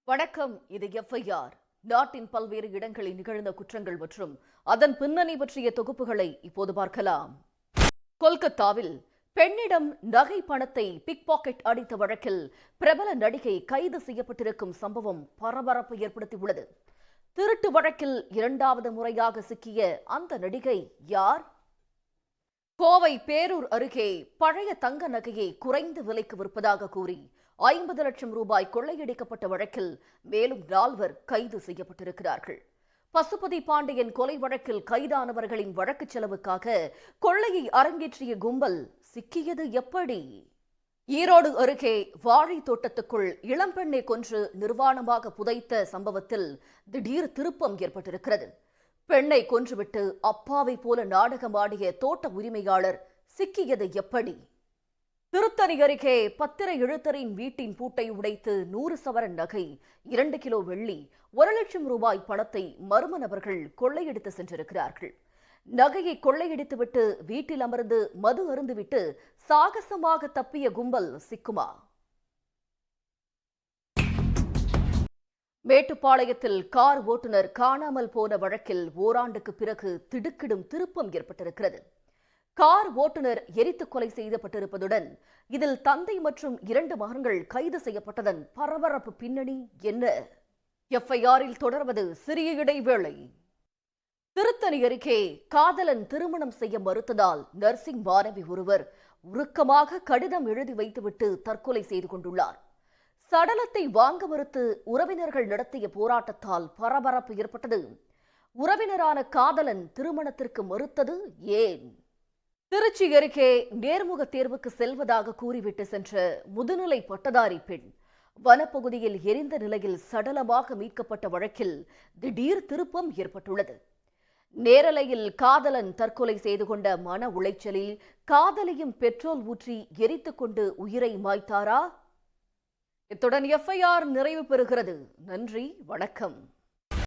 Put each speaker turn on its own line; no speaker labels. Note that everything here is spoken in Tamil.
வணக்கம். இது எஃப்ஐஆர். நாட்டின் பல்வேறு இடங்களில் நிகழ்ந்த குற்றங்கள் மற்றும் அதன் பின்னணி பற்றிய தொகுப்புகளை இப்போது பார்க்கலாம். கொல்கத்தாவில் பெண்ணிடம் நகை பணத்தை பிக் பாக்கெட் அடித்த வழக்கில் பிரபல நடிகை கைது செய்யப்பட்டிருக்கும் சம்பவம் பரபரப்பை ஏற்படுத்தியுள்ளது. திருட்டு வழக்கில் இரண்டாவது முறையாக சிக்கிய அந்த நடிகை யார்? கோவை பேரூர் அருகே பழைய தங்க நகையை குறைந்த விலைக்கு விற்பதாக கூறி 50 லட்சம் ரூபாய் கொள்ளையடிக்கப்பட்ட வழக்கில் மேலும் 4 கைது செய்யப்பட்டிருக்கிறார்கள். பசுபதி பாண்டியன் கொலை வழக்கில் கைதானவர்களின் வழக்கு செலவுக்காக கொள்ளையை அரங்கேற்றிய கும்பல் சிக்கியது எப்படி? ஈரோடு அருகே வாழை தோட்டத்துக்குள் இளம்பெண்ணை கொன்று நிர்வாணமாக புதைத்த சம்பவத்தில் திடீர் திருப்பம் ஏற்பட்டிருக்கிறது. பெண்ணை கொன்றுவிட்டு அப்பாவை போல நாடகமாடிய தோட்ட உரிமையாளர் சிக்கியது எப்படி? திருத்தணி அருகே பத்திரை எழுத்தரின் வீட்டின் பூட்டை உடைத்து 100 சவரன் நகை, 2 கிலோ வெள்ளி, 1 லட்சம் ரூபாய் பணத்தை மர்ம நபர்கள் கொள்ளையடித்து சென்றிருக்கிறார்கள். நகையை கொள்ளையடித்துவிட்டு வீட்டில் அமர்ந்து மது அருந்துவிட்டு சாகசமாக தப்பிய கும்பல் சிக்குமா? மேட்டுப்பாளையத்தில் கார் ஓட்டுநர் காணாமல் போன வழக்கில் ஓராண்டுக்கு பிறகு திடுக்கிடும் திருப்பம் ஏற்பட்டிருக்கிறது. கார் ஓட்டுநர் எரித்து கொலை செய்யப்பட்டிருப்பதுடன் இதில் தந்தை மற்றும் 2 மகன்கள் கைது செய்யப்பட்டதன் பரபரப்பு பின்னணி என்ன? எஃப்ஐஆரில் தொடர்வது சிறிய இடைவேளை. திருத்தணி அருகே காதலன் திருமணம் செய்ய மறுத்ததால் நர்சிங் மாணவி ஒருவர் உருக்கமாக கடிதம் எழுதி வைத்துவிட்டு தற்கொலை செய்து கொண்டுள்ளார். சடலத்தை வாங்க மறுத்து உறவினர்கள் நடத்திய போராட்டத்தால் பரபரப்பு ஏற்பட்டது. உறவினரான காதலன் திருமணத்திற்கு மறுத்தது ஏன்? திருச்சி அருகே நேர்முக தேர்வுக்கு செல்வதாக கூறிவிட்டு சென்ற முதுநிலை பட்டதாரி பெண் வனப்பகுதியில் எரிந்த நிலையில் சடலமாக மீட்கப்பட்ட வழக்கில் திடீர் திருப்பம் ஏற்பட்டுள்ளது. நேரலையில் காதலன் தற்கொலை செய்து கொண்ட மன உளைச்சலில் காதலியும் பெட்ரோல் ஊற்றி எரித்துக் கொண்டு உயிரை மாய்த்தாரா? இத்துடன் எஃப்ஐஆர் நிறைவு பெறுகிறது. நன்றி, வணக்கம்.